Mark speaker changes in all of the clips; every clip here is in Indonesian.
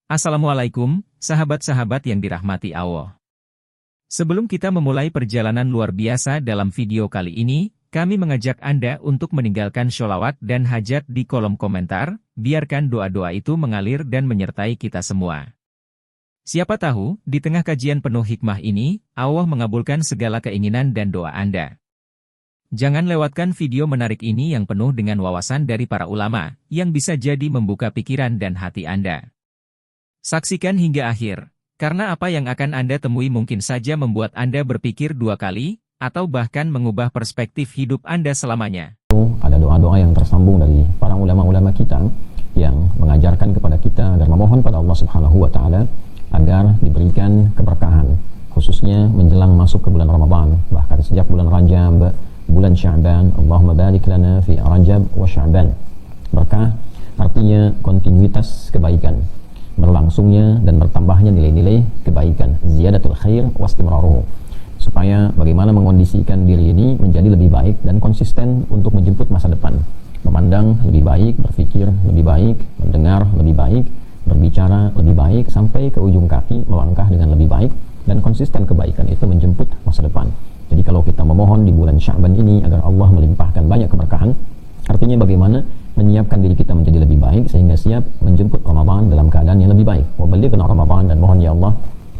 Speaker 1: Assalamualaikum, sahabat-sahabat yang dirahmati Allah. Sebelum kita memulai perjalanan luar biasa dalam video kali ini, kami mengajak Anda untuk meninggalkan sholawat dan hajat di kolom komentar, biarkan doa-doa itu mengalir dan menyertai kita semua. Siapa tahu, di tengah kajian penuh hikmah ini, Allah mengabulkan segala keinginan dan doa Anda. Jangan lewatkan video menarik ini yang penuh dengan wawasan dari para ulama, yang bisa jadi membuka pikiran dan hati Anda. Saksikan hingga akhir, karena apa yang akan Anda temui mungkin saja membuat Anda berpikir dua kali, atau bahkan mengubah perspektif hidup Anda selamanya.
Speaker 2: Ada doa-doa yang tersambung dari para ulama-ulama kita, yang mengajarkan kepada kita agar memohon pada Allah Subhanahu wa Ta'ala agar diberikan keberkahan, khususnya menjelang masuk ke bulan Ramadan, bahkan sejak bulan Rajab, bulan Sya'ban. Allahumma barik lana fi Rajab wa Sya'ban. Berkah artinya kontinuitas kebaikan, berlangsungnya dan bertambahnya nilai-nilai kebaikan, ziyadatul khair wastimraruhu, supaya bagaimana mengondisikan diri ini menjadi lebih baik dan konsisten untuk menjemput masa depan, memandang lebih baik, berpikir lebih baik, mendengar lebih baik, berbicara lebih baik, sampai ke ujung kaki melangkah dengan lebih baik, dan konsisten kebaikan itu menjemput masa depan. Jadi kalau kita memohon di bulan Sya'ban ini agar Allah melimpahkan banyak keberkahan, artinya bagaimana menyiapkan diri kita menjadi lebih baik sehingga siap menjemput Ramadan dalam keadaan yang lebih baik. Wa ballighna Ramadan, dan mohon ya Allah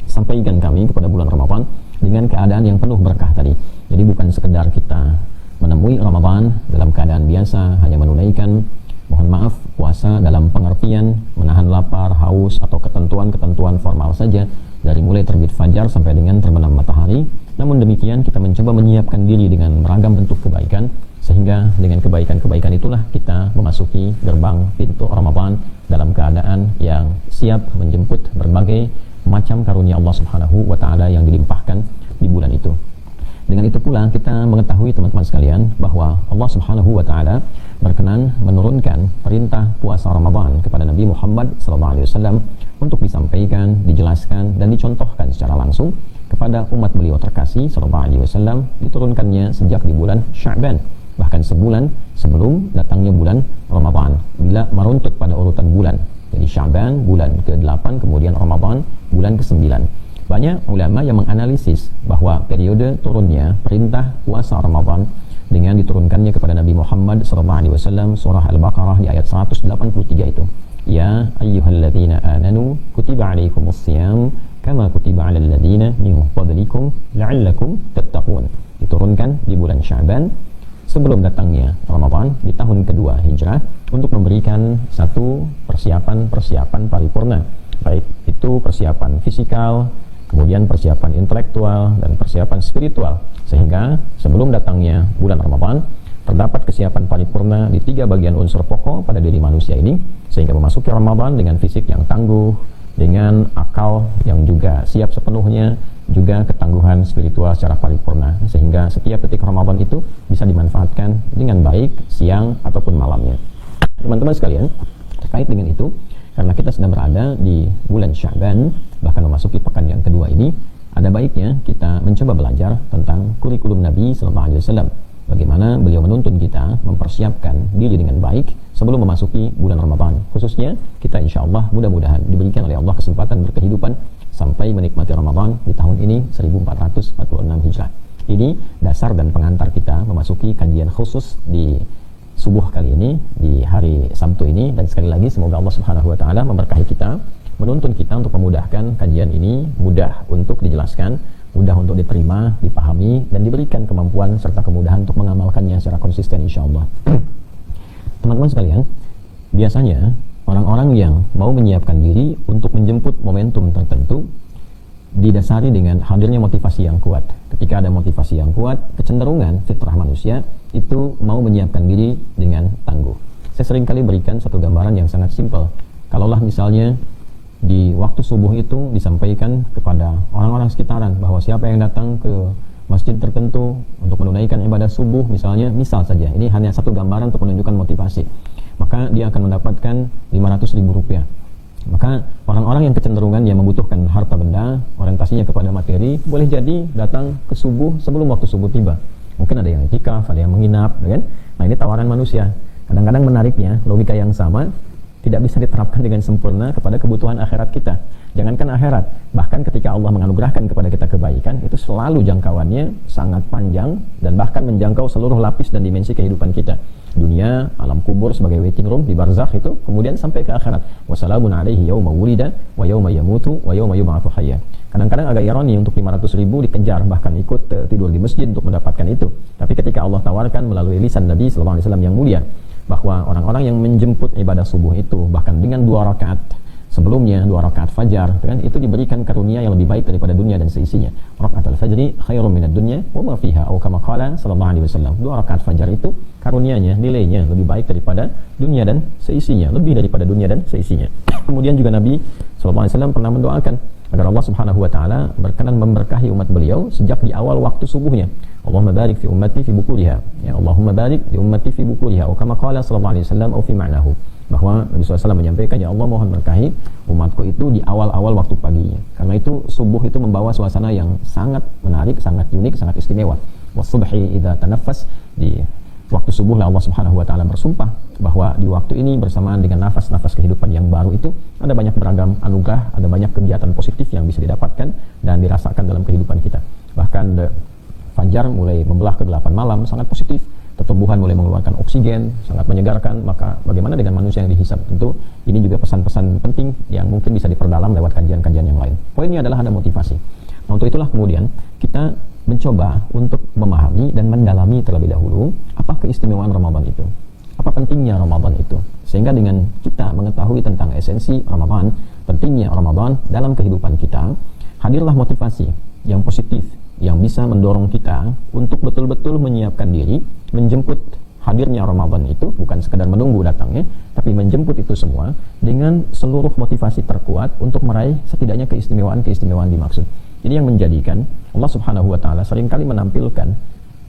Speaker 2: sampaikan kami kepada bulan Ramadan dengan keadaan yang penuh berkah tadi. Jadi bukan sekedar kita menemui Ramadan dalam keadaan biasa, hanya menunaikan, mohon maaf, puasa dalam pengertian menahan lapar, haus, atau ketentuan-ketentuan formal saja dari mulai terbit fajar sampai dengan terbenam matahari. Namun demikian kita mencoba menyiapkan diri dengan beragam bentuk kebaikan, sehingga dengan kebaikan-kebaikan itulah kita memasuki gerbang pintu Ramadan dalam keadaan yang siap menjemput berbagai macam karunia Allah Subhanahu wa Ta'ala yang dilimpahkan di bulan itu. Dengan itu pula kita mengetahui teman-teman sekalian bahwa Allah Subhanahu wa Ta'ala berkenan menurunkan perintah puasa Ramadan kepada Nabi Muhammad SAW untuk disampaikan, dijelaskan, dan dicontohkan secara langsung kepada umat beliau terkasih SAW. Diturunkannya sejak di bulan Sya'ban, bahkan sebulan sebelum datangnya bulan Ramadan, bila meruntut pada urutan bulan. Jadi Sya'ban bulan ke-8, kemudian Ramadan bulan ke-9. Banyak ulama yang menganalisis bahwa periode turunnya perintah puasa Ramadan dengan diturunkannya kepada Nabi Muhammad SAW, surah Al-Baqarah di ayat 183 itu, ya ayyuhalladzina amanu kutiba alaikumusiyam kama kutiba alal ladzina min qablikum la'allakum tattaqun. Diturunkan di bulan Sya'ban sebelum datangnya Ramadan di tahun kedua Hijrah, untuk memberikan satu persiapan paripurna, baik itu persiapan fisikal, kemudian persiapan intelektual, dan persiapan spiritual, sehingga sebelum datangnya bulan Ramadan terdapat kesiapan paripurna di 3 bagian unsur pokok pada diri manusia ini, sehingga memasuki Ramadan dengan fisik yang tangguh, dengan akal yang juga siap sepenuhnya, juga ketangguhan spiritual secara paripurna, sehingga setiap detik Ramadan itu bisa dimanfaatkan dengan baik siang ataupun malamnya. Teman-teman sekalian, terkait dengan itu, karena kita sedang berada di bulan Sya'ban, bahkan memasuki pekan yang kedua ini, ada baiknya kita mencoba belajar tentang kurikulum Nabi SAW. Bagaimana beliau menuntun kita mempersiapkan diri dengan baik sebelum memasuki bulan Ramadan. Khususnya kita insya Allah mudah-mudahan diberikan oleh Allah kesempatan berkehidupan sampai menikmati Ramadan di tahun ini 1446 Hijrah. Ini dasar dan pengantar kita memasuki kajian khusus di subuh kali ini, di hari Sabtu ini. Dan sekali lagi semoga Allah Subhanahu wa Ta'ala memberkahi kita, menuntun kita untuk memudahkan kajian ini, mudah untuk dijelaskan, mudah untuk diterima, dipahami, dan diberikan kemampuan serta kemudahan untuk mengamalkannya secara konsisten insya Allah. Teman-teman sekalian, biasanya orang-orang yang mau menyiapkan diri untuk menjemput momentum tertentu didasari dengan hadirnya motivasi yang kuat. Ketika ada motivasi yang kuat, kecenderungan fitrah manusia itu mau menyiapkan diri dengan tangguh. Saya seringkali berikan satu gambaran yang sangat simpel. Kalaulah misalnya di waktu subuh itu disampaikan kepada orang-orang sekitaran bahwa siapa yang datang ke masjid tertentu untuk menunaikan ibadah subuh, misal saja, ini hanya satu gambaran untuk menunjukkan motivasi, maka dia akan mendapatkan 500.000 rupiah. Maka orang-orang yang kecenderungan yang membutuhkan harta benda, orientasinya kepada materi, boleh jadi datang ke subuh sebelum waktu subuh tiba. Mungkin ada yang iktikaf, ada yang menginap, kan? Nah, ini tawaran manusia. Kadang-kadang menariknya logika yang sama tidak bisa diterapkan dengan sempurna kepada kebutuhan akhirat kita. Jangankan akhirat, bahkan ketika Allah menganugerahkan kepada kita kebaikan, itu selalu jangkauannya sangat panjang dan bahkan menjangkau seluruh lapis dan dimensi kehidupan kita. Dunia, alam kubur sebagai waiting room di barzakh itu, kemudian sampai ke akhirat. Wassalamun alaihi yauma wulida wa yauma yamutu wa yauma yub'atsu hayya. Kadang-kadang agak ironi untuk 500 ribu dikejar, bahkan ikut tidur di masjid untuk mendapatkan itu. Tapi ketika Allah tawarkan melalui lisan Nabi sallallahu alaihi wasallam yang mulia, bahwa orang-orang yang menjemput ibadah subuh itu bahkan dengan 2 rakaat sebelumnya, 2 rakaat fajar, itu diberikan karunia yang lebih baik daripada dunia dan seisinya. Rakaatul fajri khairum minad dunya wa ma fiha, atau kama qala sallallahu alaihi wasallam. 2 rakaat fajar itu karunianya, nilainya lebih baik daripada dunia dan seisinya, lebih daripada dunia dan seisinya. Kemudian juga Nabi sallallahu alaihi wasallam pernah mendoakan agar Allah Subhanahu wa taala berkenan memberkahi umat beliau sejak di awal waktu subuhnya. Allahumma barik fi ummati fi bukuriha. Ya Allahumma barik fi ummati fi bukuriha. Atau kama qala sallallahu alaihi wasallam, atau fi ma'nahu. Bahwa Nabi SAW menyampaikan, ya Allah mohon berkahi umatku itu di awal-awal waktu paginya. Karena itu subuh itu membawa suasana yang sangat menarik, sangat unik, sangat istimewa. Wasubhi idza tanaffas, di waktu subuh Allah Subhanahu wa taala bersumpah bahwa di waktu ini bersamaan dengan nafas-nafas kehidupan yang baru itu ada banyak beragam anugerah, ada banyak kegiatan positif yang bisa didapatkan dan dirasakan dalam kehidupan kita. Bahkan fajar mulai membelah kegelapan malam sangat positif. Tumbuhan mulai mengeluarkan oksigen, sangat menyegarkan. Maka bagaimana dengan manusia yang dihisab? Tentu ini juga pesan-pesan penting yang mungkin bisa diperdalam lewat kajian-kajian yang lain. Poinnya adalah ada motivasi. Nah, untuk itulah kemudian kita mencoba untuk memahami dan mendalami terlebih dahulu apa keistimewaan Ramadan itu, apa pentingnya Ramadan itu, sehingga dengan kita mengetahui tentang esensi Ramadan, pentingnya Ramadan dalam kehidupan kita, hadirlah motivasi yang positif yang bisa mendorong kita untuk betul-betul menyiapkan diri menjemput hadirnya Ramadan itu, bukan sekedar menunggu datangnya, tapi menjemput itu semua dengan seluruh motivasi terkuat untuk meraih setidaknya keistimewaan-keistimewaan dimaksud. Ini yang menjadikan Allah Subhanahu wa taala seringkali menampilkan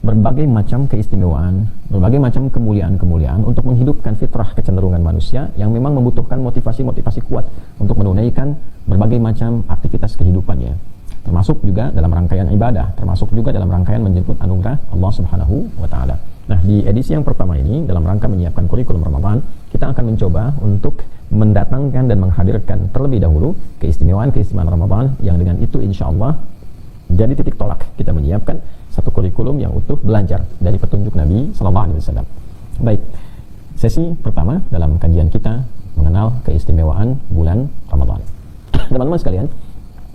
Speaker 2: berbagai macam keistimewaan, berbagai macam kemuliaan-kemuliaan untuk menghidupkan fitrah kecenderungan manusia yang memang membutuhkan motivasi-motivasi kuat untuk menunaikan berbagai macam aktivitas kehidupannya, termasuk juga dalam rangkaian ibadah, termasuk juga dalam rangkaian menjemput anugerah Allah Subhanahu wa taala. Nah, di edisi yang pertama ini dalam rangka menyiapkan kurikulum Ramadan, kita akan mencoba untuk mendatangkan dan menghadirkan terlebih dahulu keistimewaan-keistimewaan Ramadan yang dengan itu insya Allah jadi titik tolak kita menyiapkan satu kurikulum yang utuh belajar dari petunjuk Nabi sallallahu alaihi wasallam. Baik. Sesi pertama dalam kajian kita mengenal keistimewaan bulan Ramadan. Teman-teman sekalian,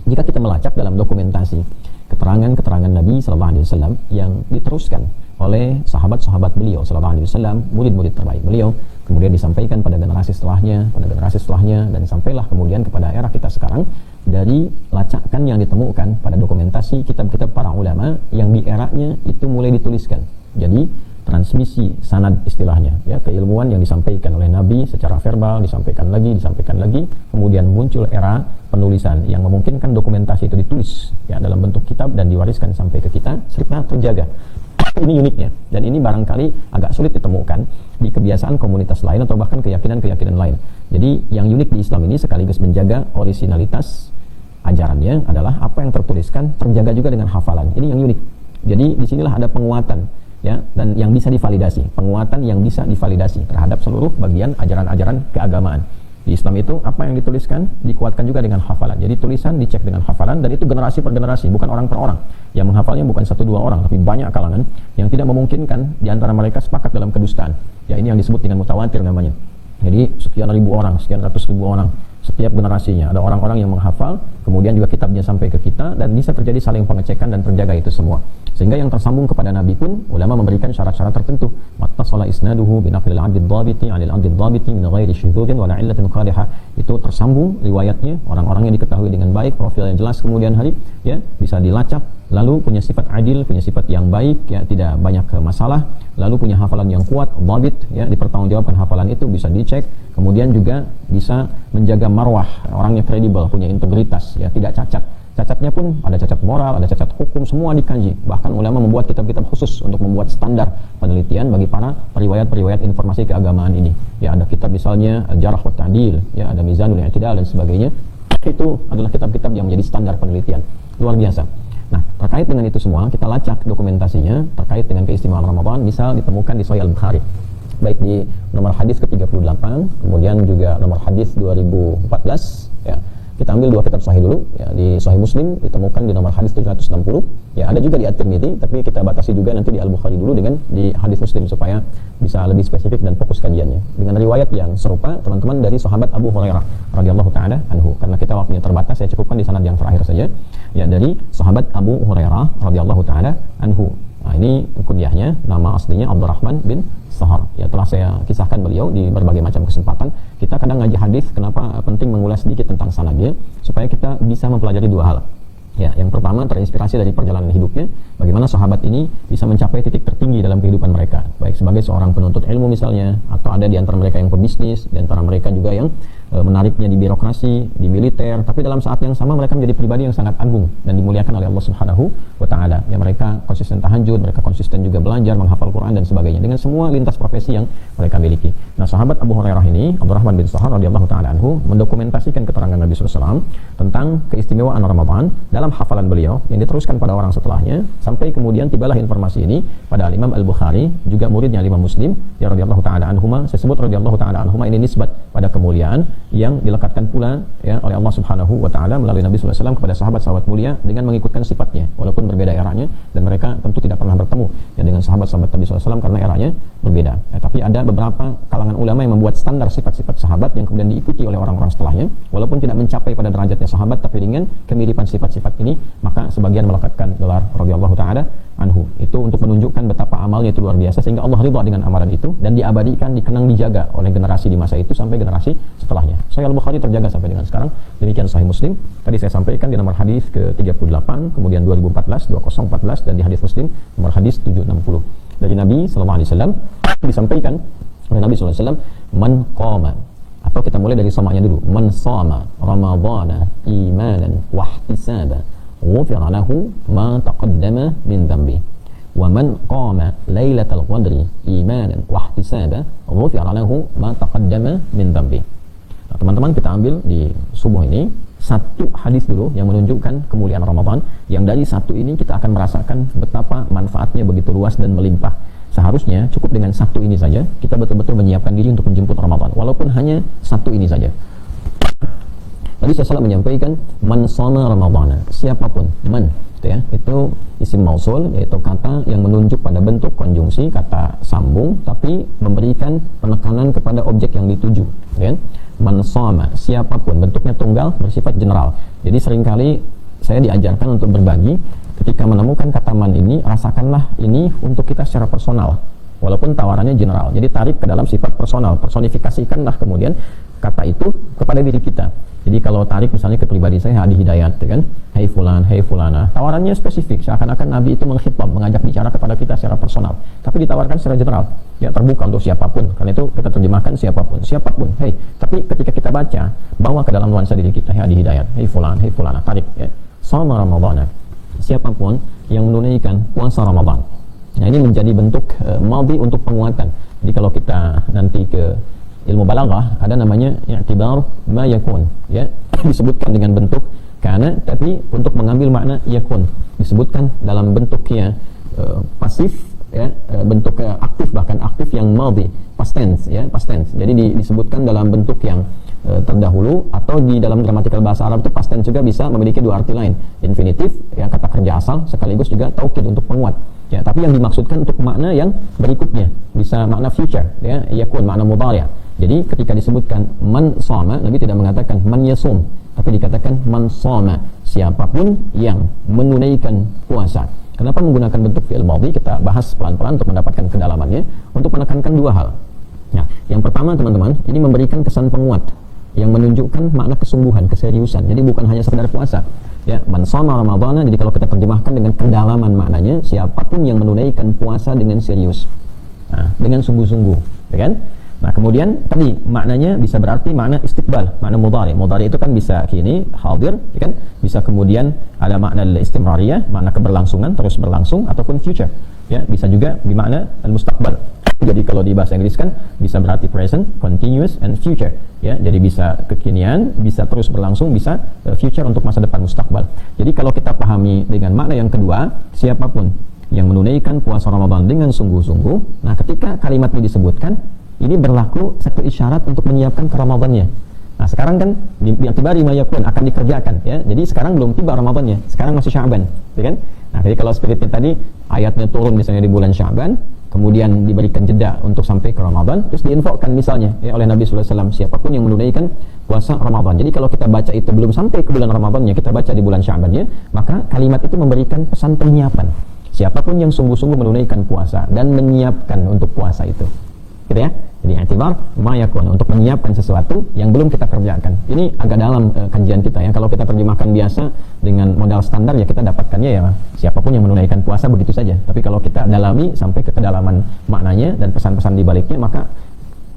Speaker 2: jika kita melacak dalam dokumentasi keterangan-keterangan Nabi sallallahu alaihi wasallam yang diteruskan oleh sahabat-sahabat beliau sallallahu alaihi wasallam, murid-murid terbaik beliau, kemudian disampaikan pada generasi setelahnya, dan sampailah kemudian kepada era kita sekarang, dari lacakan yang ditemukan pada dokumentasi kitab-kitab para ulama yang di eranya itu mulai dituliskan. Jadi transmisi sanad istilahnya, ya, keilmuan yang disampaikan oleh Nabi secara verbal disampaikan lagi, kemudian muncul era penulisan yang memungkinkan dokumentasi itu ditulis, ya, dalam bentuk kitab dan diwariskan sampai ke kita serta terjaga. Ini uniknya, dan ini barangkali agak sulit ditemukan di kebiasaan komunitas lain atau bahkan keyakinan-keyakinan lain. Jadi yang unik di Islam ini sekaligus menjaga orisinalitas ajarannya adalah apa yang tertuliskan terjaga juga dengan hafalan. Ini yang unik. Jadi disinilah ada penguatan, ya, dan yang bisa divalidasi, penguatan yang bisa divalidasi terhadap seluruh bagian ajaran-ajaran keagamaan. Di Islam itu apa yang dituliskan dikuatkan juga dengan hafalan. Jadi tulisan dicek dengan hafalan, dan itu generasi per generasi, bukan orang per orang. Yang menghafalnya bukan 1-2 orang, tapi banyak kalangan yang tidak memungkinkan di antara mereka sepakat dalam kedustaan. Ya, ini yang disebut dengan mutawatir namanya. Jadi sekian ribu orang, sekian ratus ribu orang setiap generasinya ada orang-orang yang menghafal, kemudian juga kitabnya sampai ke kita, dan bisa terjadi saling pengecekan dan terjaga itu semua. Sehingga yang tersambung kepada Nabi pun ulama memberikan syarat-syarat tertentu. Mattasala isnaduhu binaqlil 'abdid dhabiti 'anil 'abdid dhabiti min ghairi syudzudin wala 'illatin qadihah. Itu tersambung riwayatnya, orang-orang yang diketahui dengan baik, profil yang jelas kemudian hari, ya, bisa dilacak, lalu punya sifat adil, punya sifat yang baik, ya, tidak banyak masalah, lalu punya hafalan yang kuat, dhabit, ya, dipertanggungjawabkan hafalan itu bisa dicek, kemudian juga bisa menjaga marwah, orangnya kredibel, punya integritas, ya, tidak cacat. Cacatnya pun ada cacat moral, ada cacat hukum, semua dikaji. Bahkan ulama membuat kitab-kitab khusus untuk membuat standar penelitian bagi para periwayat-periwayat informasi keagamaan ini. Ya, ada kitab misalnya Al-Jarh wa Ta'dil, ya, ada Mizanul I'tidal dan sebagainya. Itu adalah kitab-kitab yang menjadi standar penelitian. Luar biasa. Nah, terkait dengan itu semua, kita lacak dokumentasinya terkait dengan keistimewaan Ramadan. Misal ditemukan di Sahih Al-Bukhari. baik di nomor hadis ke-38, kemudian juga nomor hadis 2014, ya. Kita ambil dua kitab sahih dulu, ya. Di Sahih Muslim ditemukan di nomor hadis 760, ya. Ada juga di At-Tirmidzi, tapi kita batasi juga nanti di Al-Bukhari dulu dengan di hadis Muslim supaya bisa lebih spesifik dan fokus kajiannya. Dengan riwayat yang serupa, teman-teman, dari sahabat Abu Hurairah radhiyallahu taala anhu. Karena kita waktunya terbatas, saya cukupkan di sanad yang terakhir saja. Ya, dari sahabat Abu Hurairah radhiyallahu taala anhu. Nah, ini kunyahnya, nama aslinya Abdurrahman bin Sahar. Ya, telah saya kisahkan beliau di berbagai macam kesempatan. Kita kadang ngaji hadis, kenapa penting mengulas sedikit tentang sanadnya supaya kita bisa mempelajari dua hal. Ya, yang pertama terinspirasi dari perjalanan hidupnya, bagaimana sahabat ini bisa mencapai titik tertinggi dalam kehidupan mereka, baik sebagai seorang penuntut ilmu misalnya, atau ada di antara mereka yang pebisnis, di antara mereka juga yang menariknya di birokrasi, di militer, tapi dalam saat yang sama mereka menjadi pribadi yang sangat agung dan dimuliakan oleh Allah Subhanahu wa taala. Ya, mereka konsisten tahajud, mereka konsisten juga belajar, menghafal Quran dan sebagainya dengan semua lintas profesi yang mereka miliki. Nah, sahabat Abu Hurairah ini, Abdurrahman bin Sahar radhiyallahu taala anhu, mendokumentasikan keterangan Nabi sallallahu alaihi wasallam tentang keistimewaan Ramadan dalam hafalan beliau yang diteruskan pada orang setelahnya, sampai kemudian tibalah informasi ini pada Imam Al-Bukhari, juga muridnya Imam Muslim, ya radhiyallahu taala anhuma. Saya sebut radhiyallahu taala anhuma ini nisbat pada kemuliaan yang dilekatkan pula, ya, oleh Allah Subhanahu wa taala melalui Nabi sallallahu alaihi wasallam kepada sahabat-sahabat mulia dengan mengikutkan sifatnya walaupun berbeda eranya, dan mereka tentu tidak pernah bertemu, ya, dengan sahabat-sahabat Nabi sallallahu alaihi wasallam karena eranya berbeda. Ya, tapi ada beberapa kalangan ulama yang membuat standar sifat-sifat sahabat yang kemudian diikuti oleh orang-orang setelahnya, walaupun tidak mencapai pada derajatnya sahabat, tapi dengan kemiripan sifat-sifat ini, maka sebagian melekatkan gelar radhiyallahu taala anhu. Itu untuk menunjukkan betapa amalnya itu luar biasa, sehingga Allah ridha dengan amalan itu dan diabadikan, dikenang, dijaga oleh generasi di masa itu sampai generasi setelahnya. Sahih Al-Bukhari terjaga sampai dengan sekarang. Demikian Sahih Muslim. Tadi saya sampaikan di nomor hadis ke-38, kemudian 2014, 2014, dan di hadis Muslim nomor hadis 760. Dari Nabi sallallahu alaihi wasallam disampaikan oleh Nabi sallallahu alaihi wasallam, man qama, atau kita mulai dari somanya dulu, man shama ramadhana imanan wa ihtisaba ghufira lahu ma taqaddama min dhanbi wa man qama lailatal qadri imanan wa ihtisaba ghufira lahu ma taqaddama min dhanbi. Nah, teman-teman, kita ambil di subuh ini satu hadis dulu yang menunjukkan kemuliaan Ramadan, yang dari satu ini kita akan merasakan betapa manfaatnya begitu luas dan melimpah. Seharusnya cukup dengan satu ini saja kita betul-betul menyiapkan diri untuk menjemput Ramadan, walaupun hanya satu ini saja. Tadi saya salah menyampaikan man shoma ramadhana, siapapun, man itu, ya, itu isim mausul, yaitu kata yang menunjuk pada bentuk konjungsi, kata sambung, tapi memberikan penekanan kepada objek yang dituju, ya. Man shoma, siapapun, bentuknya tunggal, bersifat general. Jadi seringkali saya diajarkan untuk berbagi, ketika menemukan kata man ini, rasakanlah ini untuk kita secara personal, walaupun tawarannya general. Jadi tarik ke dalam sifat personal, personifikasikanlah kemudian kata itu kepada diri kita. Jadi kalau tarik misalnya ke pribadi saya, Hadi Hidayat, ya kan, hey fulan, hey fulana, tawarannya spesifik, seakan-akan Nabi itu mengkhitbah, mengajak bicara kepada kita secara personal, tapi ditawarkan secara general, ya, terbuka untuk siapapun. Karena itu kita terjemahkan siapapun, hey. Tapi ketika kita baca, bawa ke dalam nuansa diri kita, hey Hadi Hidayat, hey fulan, hey fulana, tarik, ya, shoma ramadhana, siapapun yang menunaikan puasa Ramadan. Nah, ini menjadi bentuk madhi untuk penguatan. Jadi kalau kita nanti ke ilmu balaghah, ada namanya i'tibar ma yakun, ya, disebutkan dengan bentuk kana, tapi untuk mengambil makna yakun disebutkan dalam bentuknya pasif, ya, bentuk aktif, bahkan aktif yang madhi, past tense, ya, past tense. Jadi disebutkan dalam bentuk yang terdahulu, atau di dalam gramatikal bahasa Arab itu past tense juga bisa memiliki dua arti lain, infinitif, ya, kata kerja asal, sekaligus juga taukid untuk penguat, ya. Tapi yang dimaksudkan untuk makna yang berikutnya, bisa makna future, ya, yakun, makna mudhari'. Jadi ketika disebutkan man shoma, Nabi tidak mengatakan man yasum, tapi dikatakan man shoma, siapapun yang menunaikan puasa. Kenapa menggunakan bentuk fi'il madhi? Kita bahas pelan-pelan untuk mendapatkan kedalamannya, untuk menekankan dua hal. Nah, yang pertama, teman-teman, ini memberikan kesan penguat yang menunjukkan makna kesungguhan, keseriusan. Jadi bukan hanya sekedar puasa, ya, man shoma ramadhana. Jadi kalau kita terjemahkan dengan kedalaman maknanya, siapapun yang menunaikan puasa dengan serius, nah, dengan sungguh-sungguh, ya kan? Nah, kemudian tadi maknanya bisa berarti makna istiqbal, makna mudhari. Mudhari itu kan bisa kini, hadir, ya kan? Bisa kemudian ada makna istimrariyah, makna keberlangsungan, terus berlangsung, ataupun future, ya, bisa juga bermakna al-mustaqbal. Jadi kalau di bahasa Inggris kan bisa berarti present, continuous, and future, ya. Jadi bisa kekinian, bisa terus berlangsung, bisa future untuk masa depan, mustaqbal. Jadi kalau kita pahami dengan makna yang kedua, siapapun yang menunaikan puasa Ramadan dengan sungguh-sungguh. Nah, ketika kalimat ini disebutkan, ini berlaku satu isyarat untuk menyiapkan ke Ramadannya. Nah, sekarang kan bi'tibari ma yakun akan dikerjakan ya. Jadi sekarang belum tiba Ramadannya, sekarang masih Sya'ban, ya kan? Nah, jadi kalau spiritnya tadi ayatnya turun misalnya di bulan Sya'ban, kemudian diberikan jeda untuk sampai ke Ramadan, terus diinfokan misalnya ya oleh Nabi sallallahu alaihi wasallam siapapun yang menunaikan puasa Ramadan. Jadi kalau kita baca itu belum sampai ke bulan Ramadannya, kita baca di bulan Sya'bannya, maka kalimat itu memberikan pesan penyiapan. Siapapun yang sungguh-sungguh menunaikan puasa dan menyiapkan untuk puasa itu. Gitu ya. Jadi i'tibar ma yakun, untuk menyiapkan sesuatu yang belum kita kerjakan. Ini agak dalam kajian kita ya. Kalau kita terjemahkan biasa dengan modal standar ya kita dapatkannya ya siapapun yang menunaikan puasa begitu saja. Tapi kalau kita dalami sampai ke kedalaman maknanya dan pesan-pesan di baliknya, maka